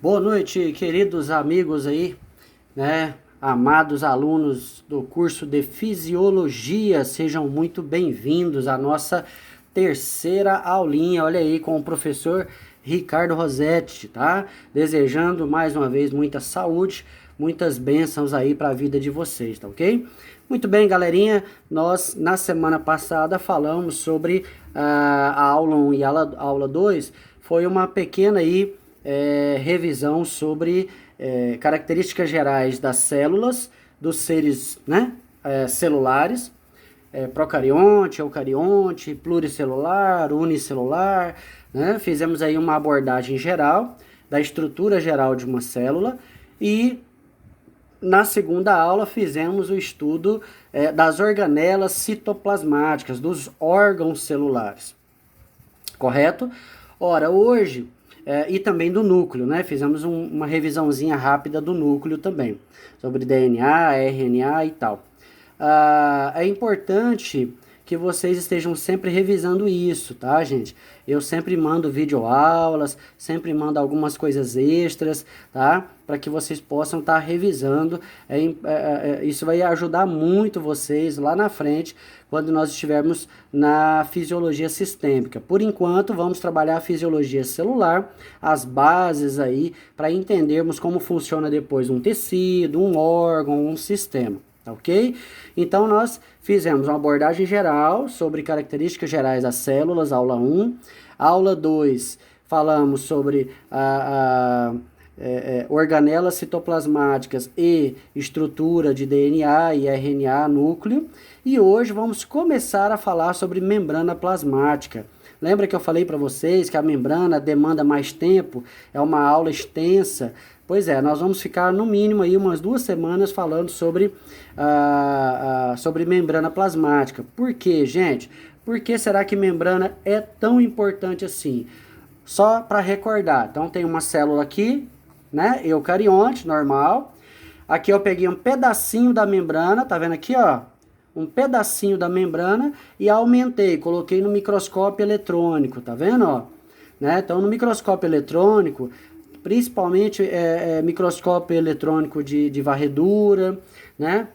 Boa noite, queridos amigos aí, né? Amados alunos do curso de Fisiologia, sejam muito bem-vindos à nossa terceira aulinha, olha aí, com o professor Ricardo Rosetti, tá? Desejando mais uma vez muita saúde, muitas bênçãos aí para a vida de vocês, tá ok? Muito bem, galerinha, nós na semana passada falamos sobre a aula 1 e a aula 2, foi uma pequena aí revisão sobre características gerais das células, dos seres, né, celulares, procarionte, eucarionte, pluricelular, unicelular, né? Fizemos aí uma abordagem geral da estrutura geral de uma célula e na segunda aula fizemos o estudo das organelas citoplasmáticas, dos órgãos celulares, correto? Ora, hoje e também do núcleo, né? Fizemos uma revisãozinha rápida do núcleo também, sobre DNA, RNA e tal. É importante que vocês estejam sempre revisando isso, tá, gente? Eu sempre mando videoaulas, sempre mando algumas coisas extras, tá? Para que vocês possam estar revisando. Isso vai ajudar muito vocês lá na frente, quando nós estivermos na fisiologia sistêmica. Por enquanto, vamos trabalhar a fisiologia celular, as bases aí, para entendermos como funciona depois um tecido, um órgão, um sistema. Ok? Então, nós fizemos uma abordagem geral sobre características gerais das células, aula 1. Aula 2, falamos sobre organelas citoplasmáticas e estrutura de DNA e RNA núcleo. E hoje vamos começar a falar sobre membrana plasmática. Lembra que eu falei para vocês que a membrana demanda mais tempo? É uma aula extensa. Pois é, nós vamos ficar no mínimo aí umas 2 semanas falando sobre membrana plasmática. Por quê, gente? Por que será que membrana é tão importante assim? Só para recordar, então tem uma célula aqui, né? Eucarionte, normal. Aqui eu peguei um pedacinho da membrana, tá vendo aqui, ó? Um pedacinho da membrana e aumentei, coloquei no microscópio eletrônico, tá vendo, ó? Né? Então no microscópio eletrônico, principalmente microscópio eletrônico de varredura, né?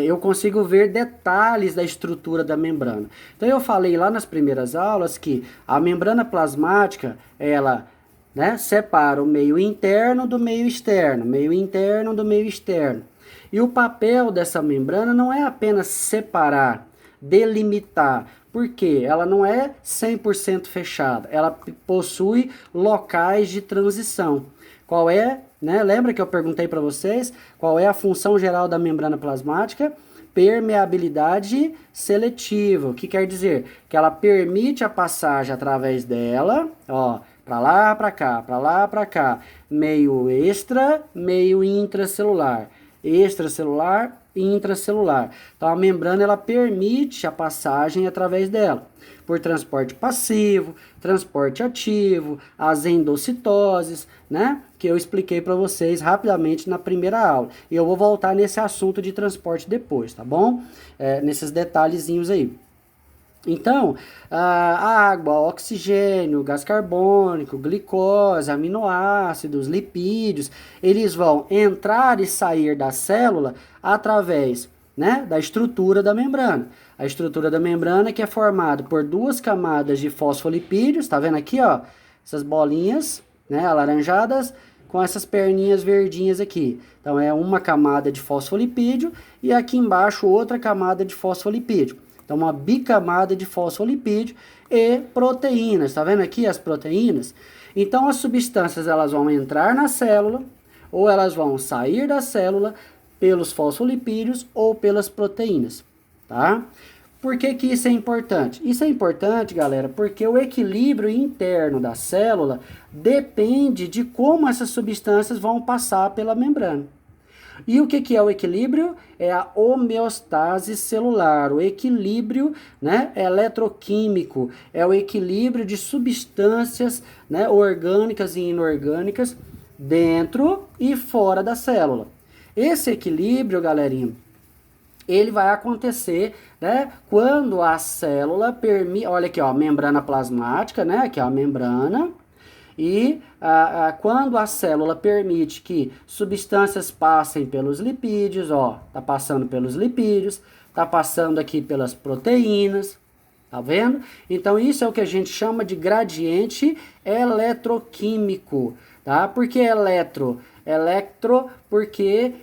Eu consigo ver detalhes da estrutura da membrana. Então eu falei lá nas primeiras aulas que a membrana plasmática, ela, né, separa o meio interno do meio externo, meio interno do meio externo. E o papel dessa membrana não é apenas separar, delimitar, porque ela não é 100% fechada, ela possui locais de transição. Qual é, né? Lembra que eu perguntei para vocês qual é a função geral da membrana plasmática? Permeabilidade seletiva. O que quer dizer? Que ela permite a passagem através dela, ó, para lá, para cá, para lá, para cá, meio extra, meio intracelular, extracelular e intracelular. Então a membrana ela permite a passagem através dela, por transporte passivo, transporte ativo, as endocitoses, né? Que eu expliquei para vocês rapidamente na primeira aula. E eu vou voltar nesse assunto de transporte depois, tá bom? Nesses detalhezinhos aí. Então, a água, oxigênio, gás carbônico, glicose, aminoácidos, lipídios, eles vão entrar e sair da célula através, né, da estrutura da membrana. A estrutura da membrana que é formada por 2 camadas de fosfolipídios, tá vendo aqui, ó? Essas bolinhas, né, alaranjadas, com essas perninhas verdinhas aqui. Então, é uma camada de fosfolipídio e aqui embaixo outra camada de fosfolipídio. Então, uma bicamada de fosfolipídio e proteínas. Tá vendo aqui as proteínas? Então, as substâncias elas vão entrar na célula ou elas vão sair da célula pelos fosfolipídios ou pelas proteínas, tá? Por que que isso é importante? Isso é importante, galera, porque o equilíbrio interno da célula depende de como essas substâncias vão passar pela membrana. E o que é o equilíbrio? É a homeostase celular, o equilíbrio, né, eletroquímico, é o equilíbrio de substâncias, né, orgânicas e inorgânicas dentro e fora da célula. Esse equilíbrio, galerinha, ele vai acontecer, né, quando a célula permite, olha aqui, ó, membrana plasmática, né, aqui ó, a membrana, E quando a célula permite que substâncias passem pelos lipídios, ó, tá passando pelos lipídios, tá passando aqui pelas proteínas, tá vendo? Então isso é o que a gente chama de gradiente eletroquímico, tá? Por que eletro? Electro porque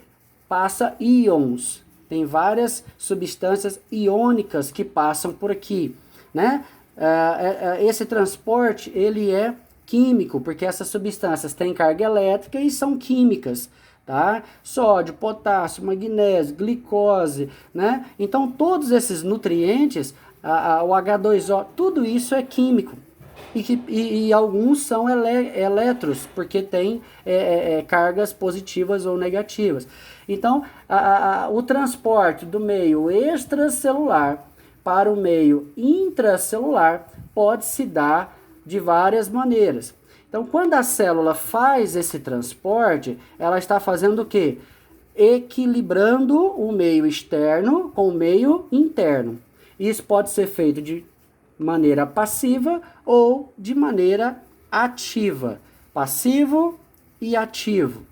passa íons. Tem várias substâncias iônicas que passam por aqui, né? Esse transporte, ele é químico, porque essas substâncias têm carga elétrica e são químicas, tá? Sódio, potássio, magnésio, glicose, né? Então, todos esses nutrientes, o H2O, tudo isso é químico. E alguns são elétrons, porque tem cargas positivas ou negativas. Então, o transporte do meio extracelular para o meio intracelular pode se dar de várias maneiras. Então, quando a célula faz esse transporte, ela está fazendo o quê? Equilibrando o meio externo com o meio interno. Isso pode ser feito de maneira passiva ou de maneira ativa. Passivo e ativo.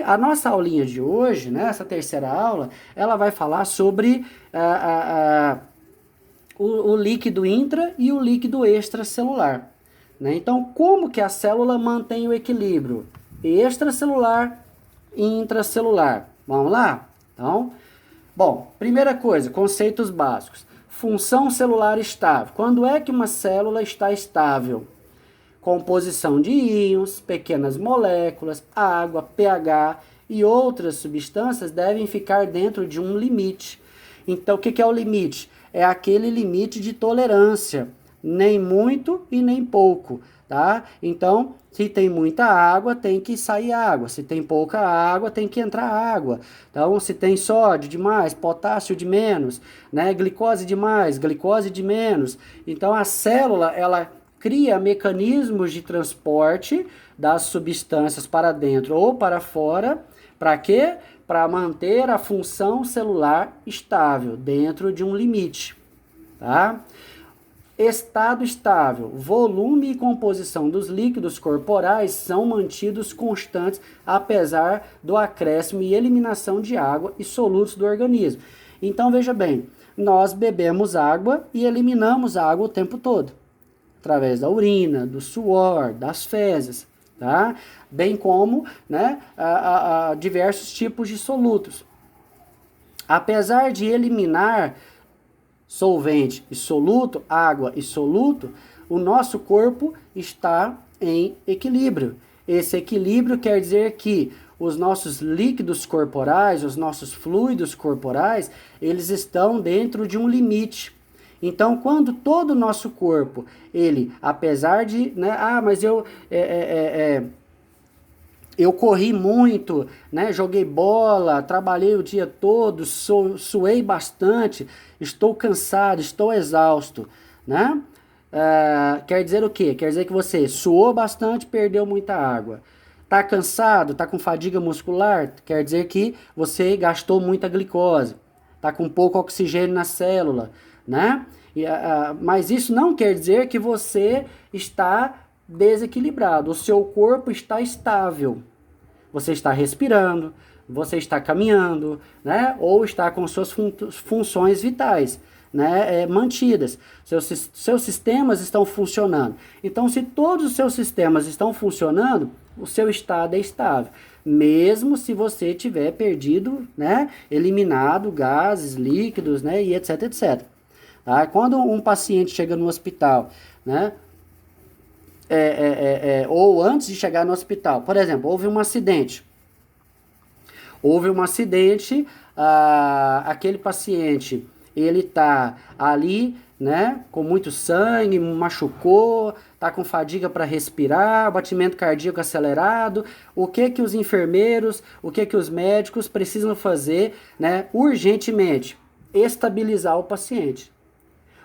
A nossa aulinha de hoje, né, essa terceira aula, ela vai falar sobre o líquido intra e o líquido extracelular. Né? Então, como que a célula mantém o equilíbrio extracelular e intracelular? Vamos lá? Então, bom, primeira coisa, conceitos básicos. Função celular estável. Quando é que uma célula está estável? Composição de íons, pequenas moléculas, água, pH e outras substâncias devem ficar dentro de um limite. Então, o que é o limite? É aquele limite de tolerância, nem muito e nem pouco, tá? Então, se tem muita água, tem que sair água. Se tem pouca água, tem que entrar água. Então, se tem sódio demais, potássio de menos, né? Glicose demais, glicose de menos. Então, a célula, ela cria mecanismos de transporte das substâncias para dentro ou para fora. Para quê? Para manter a função celular estável, dentro de um limite, tá? Estado estável, volume e composição dos líquidos corporais são mantidos constantes apesar do acréscimo e eliminação de água e solutos do organismo. Então veja bem, nós bebemos água e eliminamos água o tempo todo, através da urina, do suor, das fezes, tá? Bem como, né, diversos tipos de solutos. Apesar de eliminar solvente e soluto, água e soluto, o nosso corpo está em equilíbrio. Esse equilíbrio quer dizer que os nossos líquidos corporais, os nossos fluidos corporais, eles estão dentro de um limite. Então, quando todo o nosso corpo, ele, apesar de, né, mas eu corri muito, né? Joguei bola, trabalhei o dia todo, suei bastante, estou cansado, estou exausto, né? Quer dizer o quê? Quer dizer que você suou bastante, perdeu muita água. Tá cansado, tá com fadiga muscular? Quer dizer que você gastou muita glicose, tá com pouco oxigênio na célula, né? Mas isso não quer dizer que você está desequilibrado, o seu corpo está estável. Você está respirando, você está caminhando, né? Ou está com suas funções vitais, né? Mantidas. Seus sistemas estão funcionando. Então, se todos os seus sistemas estão funcionando, o seu estado é estável. Mesmo se você tiver perdido, né? Eliminado gases, líquidos, né? E etc, etc. Tá? Quando um paciente chega no hospital, né? Ou antes de chegar no hospital, por exemplo, houve um acidente, aquele paciente, ele está ali, né, com muito sangue, machucou, está com fadiga para respirar, batimento cardíaco acelerado, o que os enfermeiros, o que os médicos precisam fazer, né, urgentemente? Estabilizar o paciente.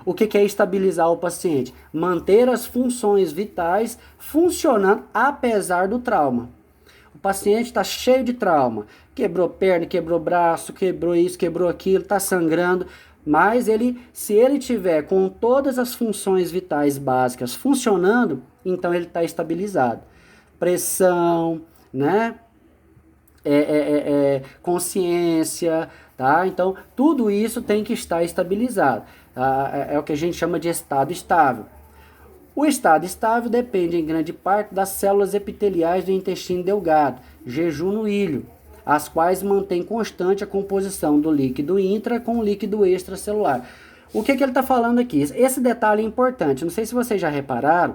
O que é estabilizar o paciente? Manter as funções vitais funcionando apesar do trauma. O paciente está cheio de trauma. Quebrou perna, quebrou braço, quebrou isso, quebrou aquilo, está sangrando. Mas se ele tiver com todas as funções vitais básicas funcionando, então ele está estabilizado. Pressão, né? Consciência, tá? Então, tudo isso tem que estar estabilizado. É o que a gente chama de estado estável. O estado estável depende em grande parte das células epiteliais do intestino delgado, jejum no ilho, as quais mantêm constante a composição do líquido intra com o líquido extracelular. O que ele está falando aqui? Esse detalhe é importante, não sei se vocês já repararam,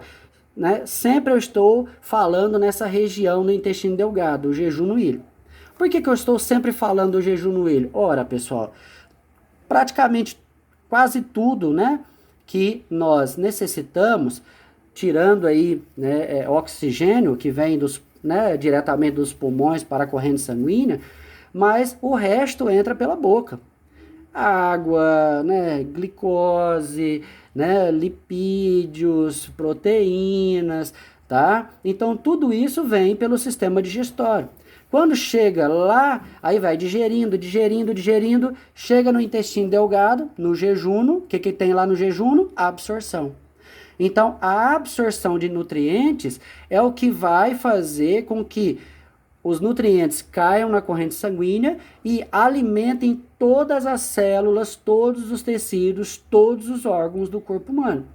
né? Sempre eu estou falando nessa região do intestino delgado, o jejum no ilho. Por que eu estou sempre falando do jejum no ilho? Ora, pessoal, praticamente quase tudo, né, que nós necessitamos, tirando aí, né, oxigênio que vem diretamente dos pulmões para a corrente sanguínea, mas o resto entra pela boca. Água, né, glicose, né, lipídios, proteínas, tá? Então tudo isso vem pelo sistema digestório. Quando chega lá, aí vai digerindo, chega no intestino delgado, no jejuno. O que tem lá no jejuno? A absorção. Então, a absorção de nutrientes é o que vai fazer com que os nutrientes caiam na corrente sanguínea e alimentem todas as células, todos os tecidos, todos os órgãos do corpo humano,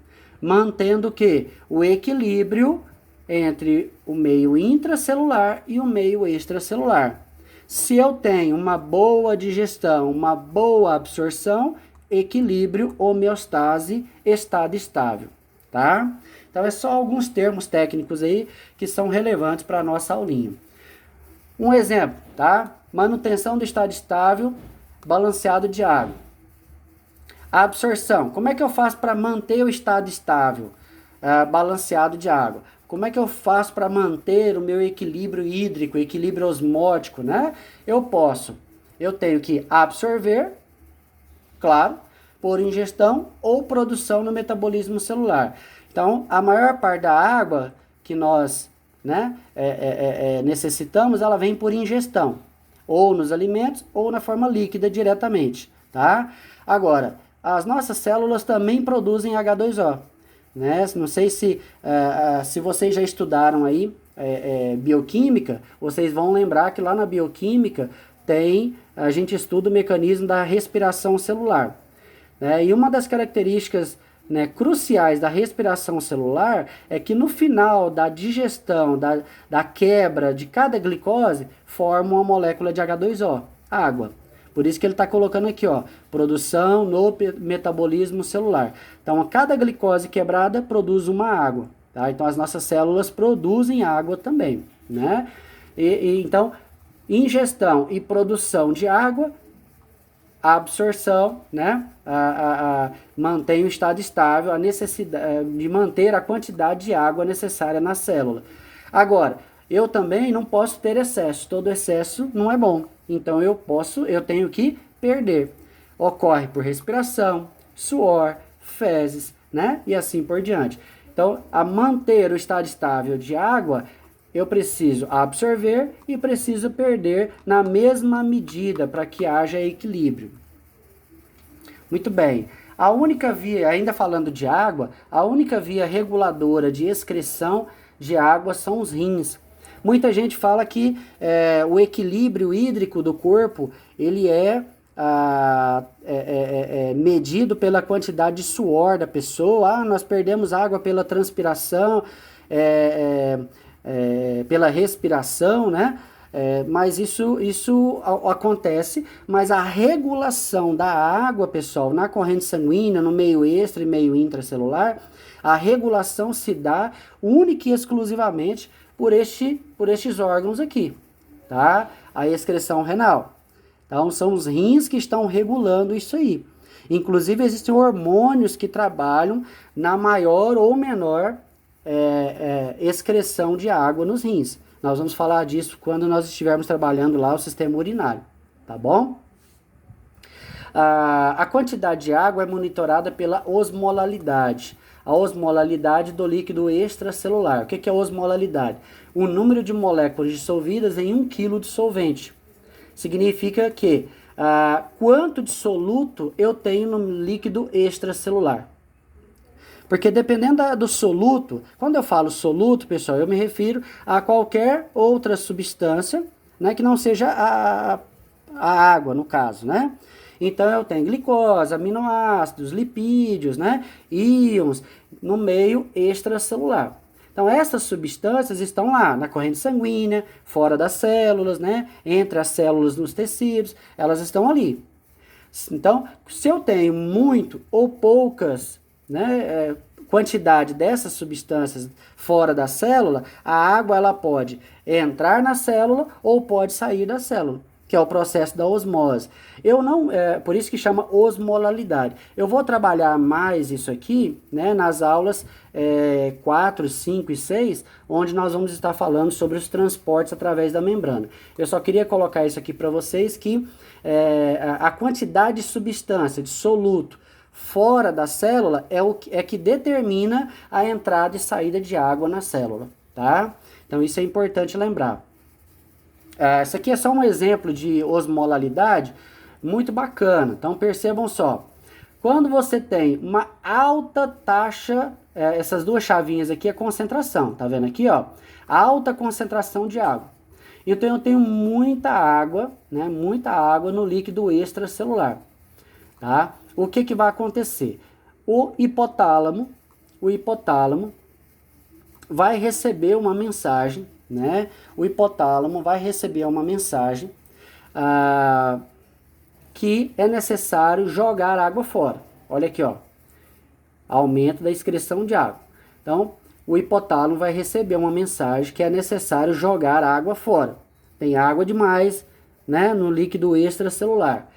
mantendo o quê? O equilíbrio entre o meio intracelular e o meio extracelular. Se eu tenho uma boa digestão, uma boa absorção, equilíbrio, homeostase, estado estável, tá? Então é só alguns termos técnicos aí que são relevantes para a nossa aulinha. Um exemplo, tá? Manutenção do estado estável, balanceado de água. A absorção, como é que eu faço para manter o estado estável, balanceado de água? Como é que eu faço para manter o meu equilíbrio hídrico, equilíbrio osmótico, né? Eu tenho que absorver, claro, por ingestão ou produção no metabolismo celular. Então, a maior parte da água que nós, né, necessitamos, ela vem por ingestão, ou nos alimentos, ou na forma líquida diretamente, tá? Agora, as nossas células também produzem H2O. Né? Não sei se vocês já estudaram aí bioquímica, vocês vão lembrar que lá na bioquímica a gente estuda o mecanismo da respiração celular. Né? E uma das características, né, cruciais da respiração celular é que no final da digestão, da quebra de cada glicose, forma uma molécula de H2O, água. Por isso que ele está colocando aqui, ó, produção no metabolismo celular. Então, a cada glicose quebrada produz uma água, tá? Então, as nossas células produzem água também, né? Então, ingestão e produção de água, a absorção, né? Mantém o estado estável, a necessidade de manter a quantidade de água necessária na célula. Agora, eu também não posso ter excesso, todo excesso não é bom. Então eu tenho que perder. Ocorre por respiração, suor, fezes, né? E assim por diante. Então, a manter o estado estável de água, eu preciso absorver e preciso perder na mesma medida para que haja equilíbrio. Muito bem. A única via, ainda falando de água, a única via reguladora de excreção de água são os rins. Muita gente fala que o equilíbrio hídrico do corpo, ele é medido pela quantidade de suor da pessoa. Nós perdemos água pela transpiração, pela respiração, né? Mas isso acontece, mas a regulação da água, pessoal, na corrente sanguínea, no meio extra e meio intracelular, a regulação se dá única e exclusivamente por estes órgãos aqui, tá? A excreção renal. Então, são os rins que estão regulando isso aí. Inclusive, existem hormônios que trabalham na maior ou menor excreção de água nos rins. Nós vamos falar disso quando nós estivermos trabalhando lá o sistema urinário, tá bom? A quantidade de água é monitorada pela osmolalidade. A osmolalidade do líquido extracelular. O que é osmolalidade? O número de moléculas dissolvidas em 1 kg de solvente. Significa que quanto de soluto eu tenho no líquido extracelular. Porque dependendo do soluto, quando eu falo soluto, pessoal, eu me refiro a qualquer outra substância, né, que não seja a água, no caso, né? Então eu tenho glicose, aminoácidos, lipídios, né, íons no meio extracelular. Então essas substâncias estão lá na corrente sanguínea, fora das células, né, entre as células dos tecidos, elas estão ali. Então, se eu tenho muito ou poucas, né, quantidade dessas substâncias fora da célula, a água ela pode entrar na célula ou pode sair da célula, que é o processo da osmose. Eu não, por isso que chama osmolalidade. Eu vou trabalhar mais isso aqui, né, nas aulas 4, 5 e 6, onde nós vamos estar falando sobre os transportes através da membrana. Eu só queria colocar isso aqui para vocês que a quantidade de substância, de soluto, fora da célula é que determina a entrada e saída de água na célula, tá? Então isso é importante lembrar. Isso aqui é só um exemplo de osmolalidade muito bacana. Então percebam só, quando você tem uma alta taxa, essas duas chavinhas aqui é concentração, tá vendo aqui, ó? Alta concentração de água. Então eu tenho muita água, né? Muita água no líquido extracelular, tá? O que vai acontecer? O hipotálamo vai receber uma mensagem, né? O hipotálamo vai receber uma mensagem que é necessário jogar água fora. Olha aqui, ó. Aumento da excreção de água. Então, o hipotálamo vai receber uma mensagem que é necessário jogar água fora. Tem água demais, né, no líquido extracelular.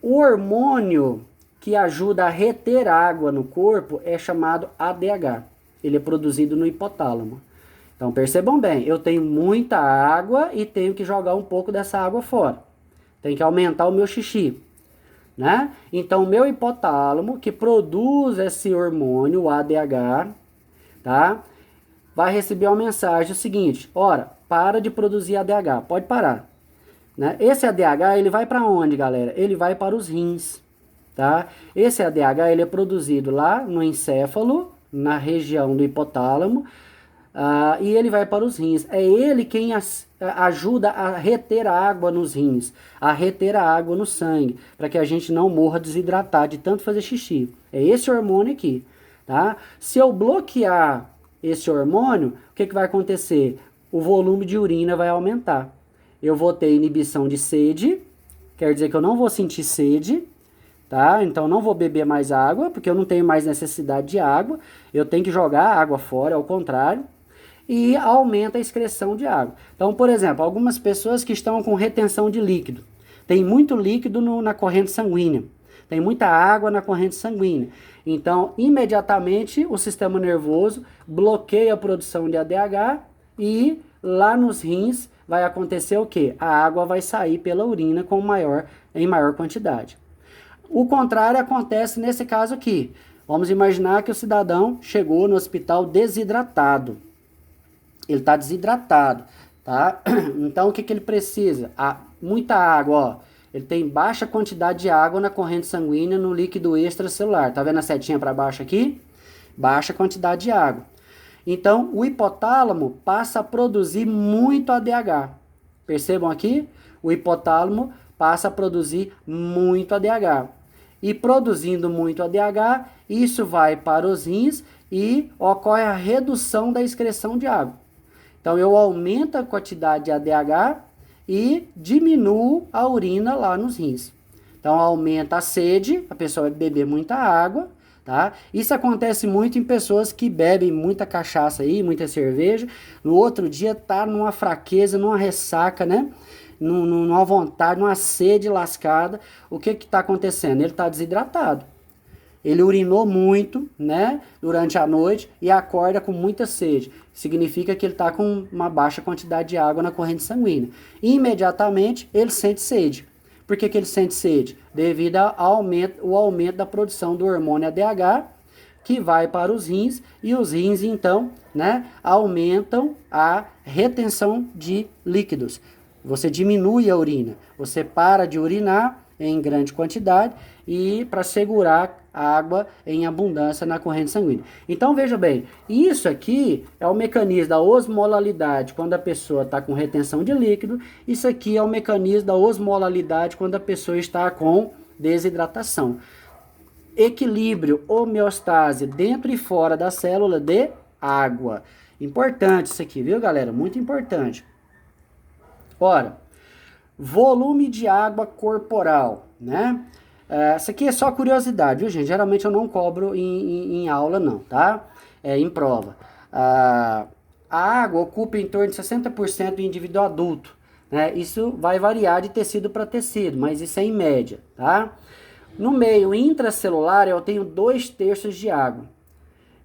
O hormônio que ajuda a reter água no corpo é chamado ADH. Ele é produzido no hipotálamo. Então percebam bem, eu tenho muita água e tenho que jogar um pouco dessa água fora. Tem que aumentar o meu xixi, né? Então o meu hipotálamo, que produz esse hormônio, o ADH, tá? Vai receber uma mensagem seguinte: ora, para de produzir ADH, pode parar. Né? Esse ADH, ele vai para onde, galera? Ele vai para os rins, tá? Esse ADH, ele é produzido lá no encéfalo, na região do hipotálamo, e ele vai para os rins. É ele quem ajuda a reter a água nos rins, a reter a água no sangue, para que a gente não morra desidratado de tanto fazer xixi. É esse hormônio aqui, tá? Se eu bloquear esse hormônio, o que vai acontecer? O volume de urina vai aumentar. Eu vou ter inibição de sede, quer dizer que eu não vou sentir sede, tá? Então não vou beber mais água, porque eu não tenho mais necessidade de água, eu tenho que jogar a água fora, ao contrário, e aumenta a excreção de água. Então, por exemplo, algumas pessoas que estão com retenção de líquido, tem muito líquido na corrente sanguínea, tem muita água na corrente sanguínea, então imediatamente o sistema nervoso bloqueia a produção de ADH e lá nos rins vai acontecer o quê? A água vai sair pela urina em maior quantidade. O contrário acontece nesse caso aqui. Vamos imaginar que o cidadão chegou no hospital desidratado. Ele está desidratado, tá? Então o que ele precisa? Muita água, ó. Ele tem baixa quantidade de água na corrente sanguínea no líquido extracelular. Tá vendo a setinha para baixo aqui? Baixa quantidade de água. Então, o hipotálamo passa a produzir muito ADH. Percebam aqui? O hipotálamo passa a produzir muito ADH. E produzindo muito ADH, isso vai para os rins e ocorre a redução da excreção de água. Então, eu aumento a quantidade de ADH e diminuo a urina lá nos rins. Então, aumenta a sede, a pessoa vai beber muita água, tá? Isso acontece muito em pessoas que bebem muita cachaça aí, muita cerveja, no outro dia tá numa fraqueza, numa ressaca, né? Numa vontade, numa sede lascada. O que está acontecendo? Ele está desidratado. Ele urinou muito, né, durante a noite e acorda com muita sede. Significa que ele está com uma baixa quantidade de água na corrente sanguínea. Imediatamente ele sente sede. Por que ele sente sede? Devido ao aumento da produção do hormônio ADH, que vai para os rins, e os rins, então, né, aumentam a retenção de líquidos. Você diminui a urina. Você para de urinar em grande quantidade e para segurar água em abundância na corrente sanguínea. Então veja bem, isso aqui é o mecanismo da osmolalidade quando a pessoa está com retenção de líquido, isso aqui é o mecanismo da osmolalidade quando a pessoa está com desidratação. Equilíbrio, homeostase dentro e fora da célula de água. Importante isso aqui, viu, galera? Muito importante. Ora, volume de água corporal, né? Isso aqui é só curiosidade, viu, gente? Geralmente eu não cobro em aula, não, tá? Em prova. A água ocupa em torno de 60% do indivíduo adulto, né? Isso vai variar de tecido para tecido, mas isso é em média, tá? No meio intracelular eu tenho 2/3 de água.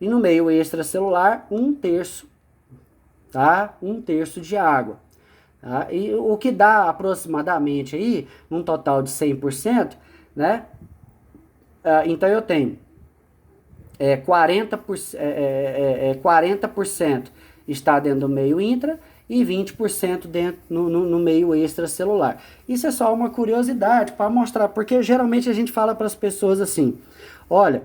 E no meio extracelular, 1/3, tá? 1/3 de água. Tá? E o que dá aproximadamente aí, um total de 100%, né? Então eu tenho 40% está dentro do meio intra e 20% dentro no meio extracelular. Isso é só uma curiosidade para mostrar, porque geralmente a gente fala para as pessoas assim, olha,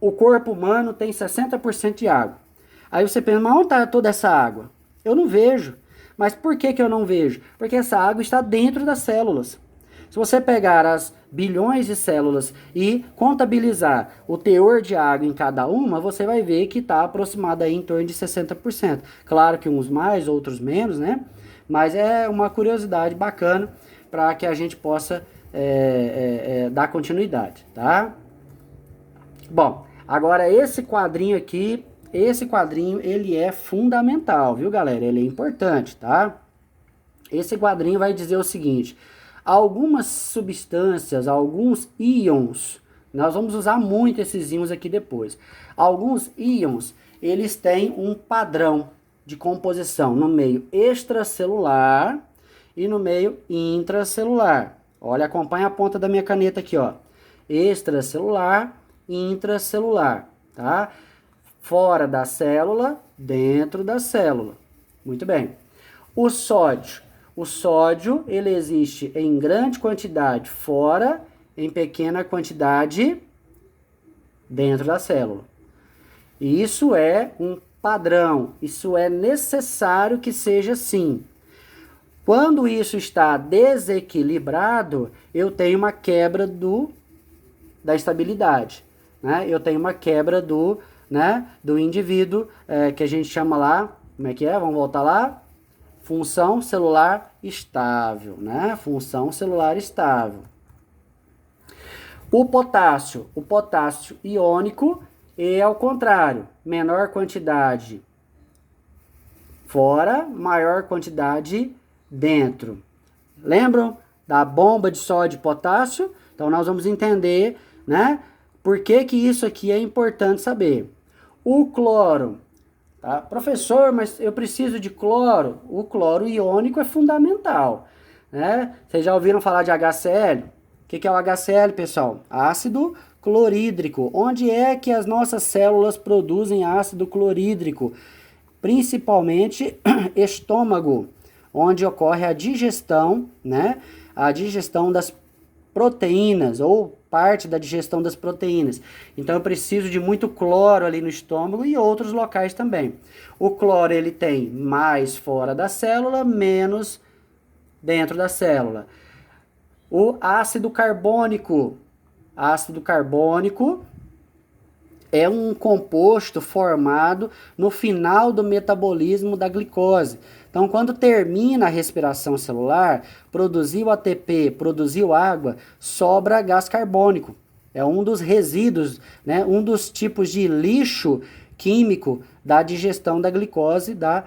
o corpo humano tem 60% de água. Aí você pensa, mas onde está toda essa água? Eu não vejo. Mas por que eu não vejo? Porque essa água está dentro das células. Se você pegar as bilhões de células e contabilizar o teor de água em cada uma, você vai ver que está aproximado aí em torno de 60%. Claro que uns mais, outros menos, né? Mas é uma curiosidade bacana para que a gente possa dar continuidade, tá? Bom, agora esse quadrinho aqui, ele é fundamental, viu, galera? Ele é importante, tá? Esse quadrinho vai dizer o seguinte: algumas substâncias, alguns íons, nós vamos usar muito esses íons aqui depois. Alguns íons, eles têm um padrão de composição no meio extracelular e no meio intracelular. Olha, acompanha a ponta da minha caneta aqui, ó. Extracelular, intracelular, tá? Fora da célula, dentro da célula. Muito bem. O sódio, ele existe em grande quantidade fora, em pequena quantidade dentro da célula. E isso é um padrão, isso é necessário que seja assim. Quando isso está desequilibrado, eu tenho uma quebra da estabilidade, né? Eu tenho uma quebra do indivíduo, que a gente chama lá, como é que é? Vamos voltar lá? Função celular estável, né? Função celular estável. O potássio iônico é ao contrário, menor quantidade fora, maior quantidade dentro. Lembram da bomba de sódio e potássio? Então nós vamos entender, né? Por que isso aqui é importante saber. O cloro, tá? Professor, mas eu preciso de cloro. O cloro iônico é fundamental, né? Vocês já ouviram falar de HCl? O que é o HCl, pessoal? Ácido clorídrico. Onde é que as nossas células produzem ácido clorídrico? Principalmente estômago, onde ocorre a digestão, né? A digestão das proteínas, ou parte da digestão das proteínas. Então eu preciso de muito cloro ali no estômago e outros locais também. O cloro, ele tem mais fora da célula, menos dentro da célula. O ácido carbônico é um composto formado no final do metabolismo da glicose. Então, quando termina a respiração celular, produziu ATP, produziu água, sobra gás carbônico. É um dos resíduos, né? Um dos tipos de lixo químico da digestão da glicose, da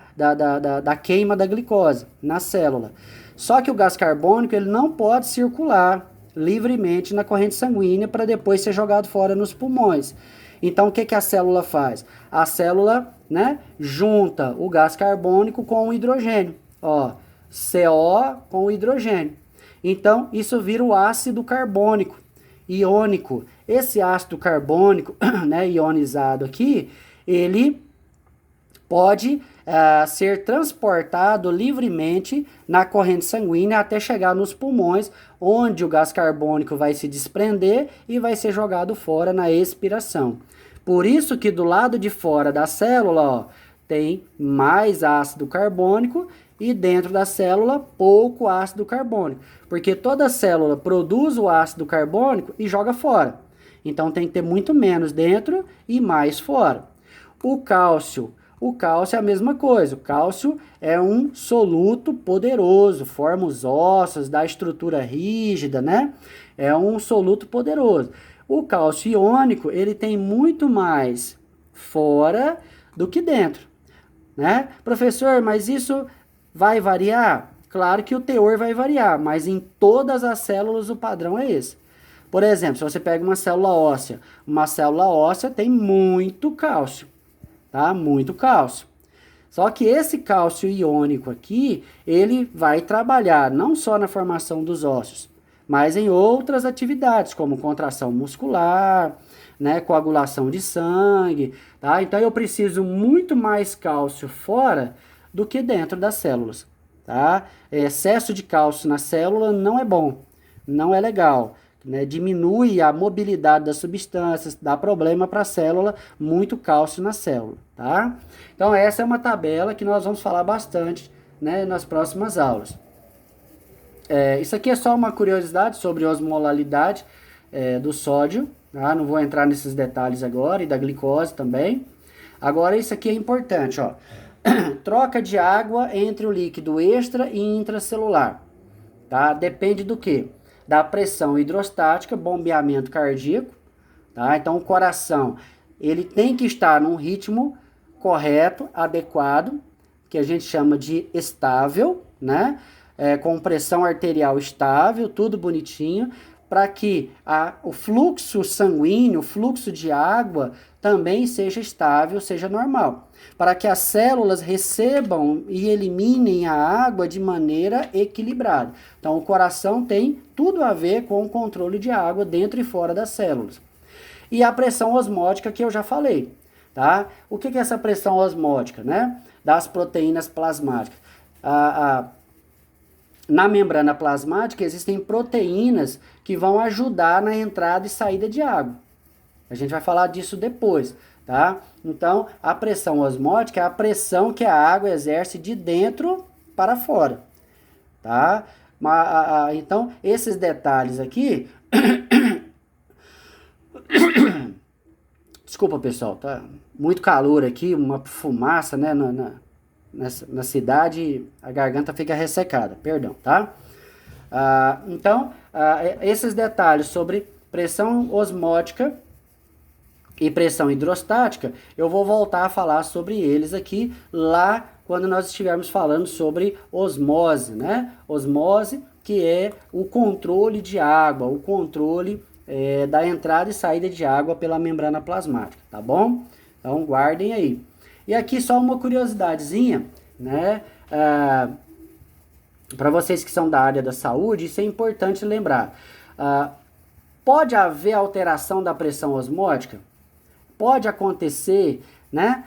queima da glicose na célula. Só que o gás carbônico ele não pode circular livremente na corrente sanguínea para depois ser jogado fora nos pulmões. Então, o que a célula faz? A célula, né, junta o gás carbônico com o hidrogênio. Ó, CO com o hidrogênio. Então, isso vira o ácido carbônico iônico. Esse ácido carbônico, né, ionizado aqui, ele pode ser transportado livremente na corrente sanguínea até chegar nos pulmões, onde o gás carbônico vai se desprender e vai ser jogado fora na expiração. Por isso que do lado de fora da célula, ó, tem mais ácido carbônico e dentro da célula pouco ácido carbônico, porque toda célula produz o ácido carbônico e joga fora. Então tem que ter muito menos dentro e mais fora. O cálcio é a mesma coisa. O cálcio é um soluto poderoso, forma os ossos, dá estrutura rígida, né? É um soluto poderoso. O cálcio iônico, ele tem muito mais fora do que dentro, né? Professor, mas isso vai variar? Claro que o teor vai variar, mas em todas as células o padrão é esse. Por exemplo, se você pega uma célula óssea tem muito cálcio, tá? Muito cálcio. Só que esse cálcio iônico aqui, ele vai trabalhar não só na formação dos ossos, mas em outras atividades, como contração muscular, né, coagulação de sangue, tá? Então eu preciso muito mais cálcio fora do que dentro das células, tá? Excesso de cálcio na célula não é bom, não é legal, né? Diminui a mobilidade das substâncias, dá problema para a célula, muito cálcio na célula, tá? Então essa é uma tabela que nós vamos falar bastante, né, nas próximas aulas. Isso aqui é só uma curiosidade sobre a osmolalidade do sódio, tá? Não vou entrar nesses detalhes agora, e da glicose também. Agora isso aqui é importante, ó. Troca de água entre o líquido extra e intracelular, tá? Depende do quê? Da pressão hidrostática, bombeamento cardíaco, tá? Então o coração, ele tem que estar num ritmo correto, adequado, que a gente chama de estável, né? Com pressão arterial estável, tudo bonitinho, para que o fluxo sanguíneo, o fluxo de água também seja estável, seja normal, para que as células recebam e eliminem a água de maneira equilibrada. Então, o coração tem tudo a ver com o controle de água dentro e fora das células. E a pressão osmótica que eu já falei, tá? O que é essa pressão osmótica, né? Das proteínas plasmáticas. Na membrana plasmática existem proteínas que vão ajudar na entrada e saída de água. A gente vai falar disso depois, tá? Então, a pressão osmótica é a pressão que a água exerce de dentro para fora, tá? Então, esses detalhes aqui... Desculpa, pessoal, tá muito calor aqui, uma fumaça, né, na cidade, a garganta fica ressecada, perdão, tá? Então, esses detalhes sobre pressão osmótica e pressão hidrostática, eu vou voltar a falar sobre eles aqui lá quando nós estivermos falando sobre osmose, né? Osmose, que é o controle de água, o controle da entrada e saída de água pela membrana plasmática, tá bom? Então, guardem aí. E aqui só uma curiosidadezinha, né? Para vocês que são da área da saúde, isso é importante lembrar. Pode haver alteração da pressão osmótica? Pode acontecer, né?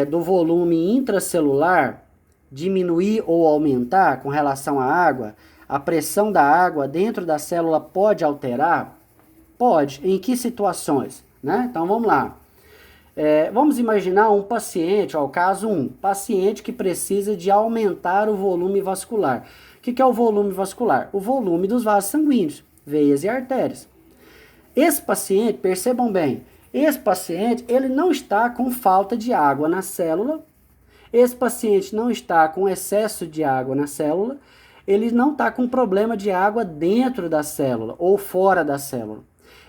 Do volume intracelular diminuir ou aumentar com relação à água? A pressão da água dentro da célula pode alterar? Pode. Em que situações? Né? Então vamos lá. Vamos imaginar um paciente, ó, caso 1, paciente que precisa de aumentar o volume vascular. O que é o volume vascular? O volume dos vasos sanguíneos, veias e artérias. Esse paciente, percebam bem, esse paciente ele não está com falta de água na célula, esse paciente não está com excesso de água na célula, ele não está com problema de água dentro da célula ou fora da célula.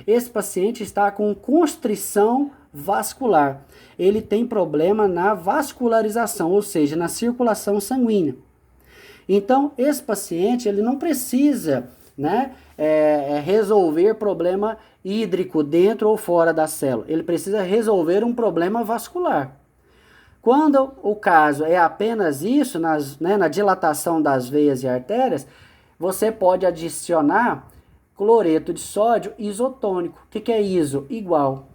Esse paciente está com constrição vascular. Ele tem problema na vascularização, ou seja, na circulação sanguínea. Então, esse paciente ele não precisa, né, resolver problema hídrico dentro ou fora da célula. Ele precisa resolver um problema vascular. Quando o caso é apenas isso, na dilatação das veias e artérias, você pode adicionar cloreto de sódio isotônico. O que é iso? Igual.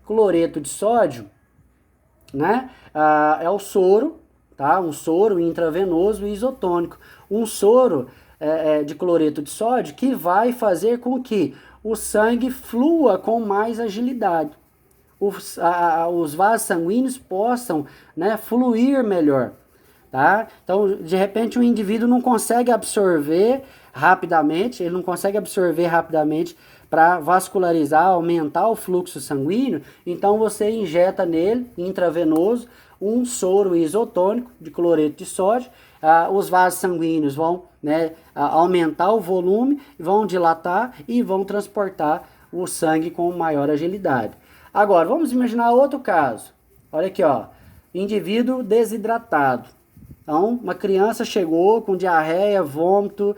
Cloreto de sódio, né? É o soro tá? Um soro intravenoso e isotônico. Um soro de cloreto de sódio que vai fazer com que o sangue flua com mais agilidade. Os vasos sanguíneos possam, né, fluir melhor. Tá? Então, de repente, o indivíduo não consegue absorver rapidamente, ele não consegue absorver rapidamente para vascularizar, aumentar o fluxo sanguíneo, então você injeta nele, intravenoso, um soro isotônico de cloreto de sódio, os vasos sanguíneos vão, né, aumentar o volume, vão dilatar e vão transportar o sangue com maior agilidade. Agora, vamos imaginar outro caso. Olha aqui, ó, indivíduo desidratado. Então, uma criança chegou com diarreia, vômito,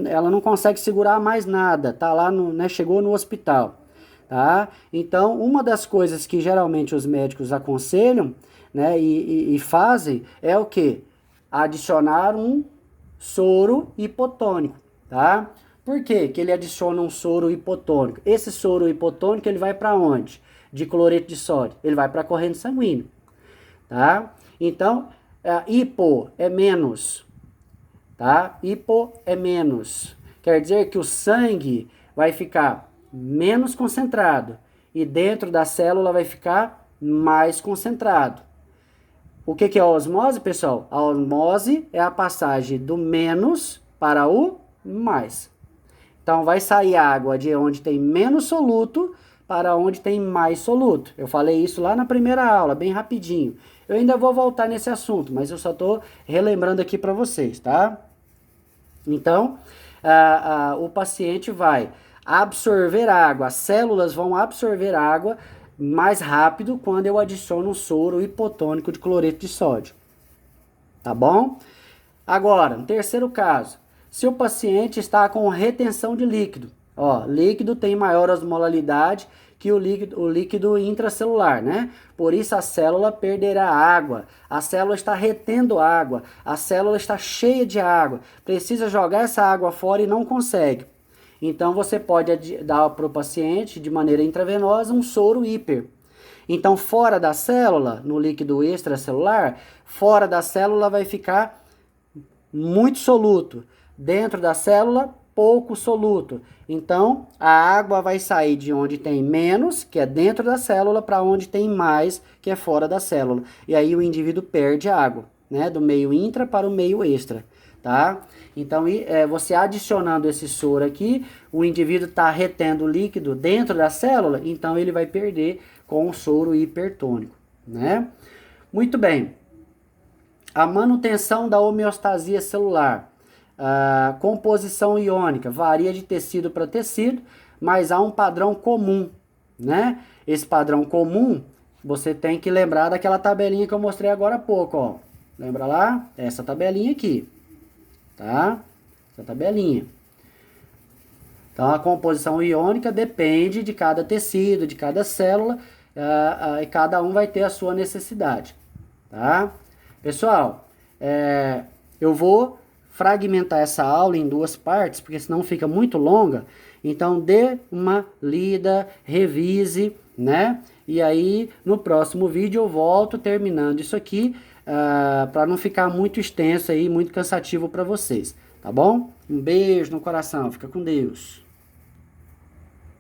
ela não consegue segurar mais nada, tá lá né, chegou no hospital, tá? Então, uma das coisas que geralmente os médicos aconselham, né, e fazem é o que? Adicionar um soro hipotônico, tá? Por que que ele adiciona um soro hipotônico? Esse soro hipotônico, ele vai para onde? De cloreto de sódio, ele vai para a corrente sanguínea, tá? Então, hipo é menos, tá? Hipo é menos. Quer dizer que o sangue vai ficar menos concentrado e dentro da célula vai ficar mais concentrado. O que é a osmose, pessoal? A osmose é a passagem do menos para o mais. Então, vai sair água de onde tem menos soluto para onde tem mais soluto. Eu falei isso lá na primeira aula, bem rapidinho. Eu ainda vou voltar nesse assunto, mas eu só estou relembrando aqui para vocês, tá? Então, o paciente vai absorver água, as células vão absorver água mais rápido quando eu adiciono um soro hipotônico de cloreto de sódio. Tá bom? Agora, no terceiro caso, se o paciente está com retenção de líquido, ó, líquido tem maior osmolaridade que o líquido intracelular, né? Por isso a célula perderá água, a célula está retendo água, a célula está cheia de água, precisa jogar essa água fora e não consegue. Então você pode dar para o paciente de maneira intravenosa um soro hiper. Então fora da célula, no líquido extracelular, fora da célula vai ficar muito soluto, dentro da célula pouco soluto. Então, a água vai sair de onde tem menos, que é dentro da célula, para onde tem mais, que é fora da célula. E aí o indivíduo perde água, né? Do meio intra para o meio extra, tá? Então, você adicionando esse soro aqui, o indivíduo está retendo líquido dentro da célula, então ele vai perder com o soro hipertônico, né? Muito bem. A manutenção da homeostasia celular. A composição iônica varia de tecido para tecido, mas há um padrão comum, né? Esse padrão comum, você tem que lembrar daquela tabelinha que eu mostrei agora há pouco, ó. Lembra lá? Essa tabelinha aqui, tá? Essa tabelinha. Então, a composição iônica depende de cada tecido, de cada célula, e cada um vai ter a sua necessidade, tá? Pessoal, eu vou fragmentar essa aula em duas partes, porque senão fica muito longa. Então, dê uma lida, revise, né? E aí, no próximo vídeo eu volto terminando isso aqui, para não ficar muito extenso aí, muito cansativo para vocês, tá bom? Um beijo no coração, fica com Deus.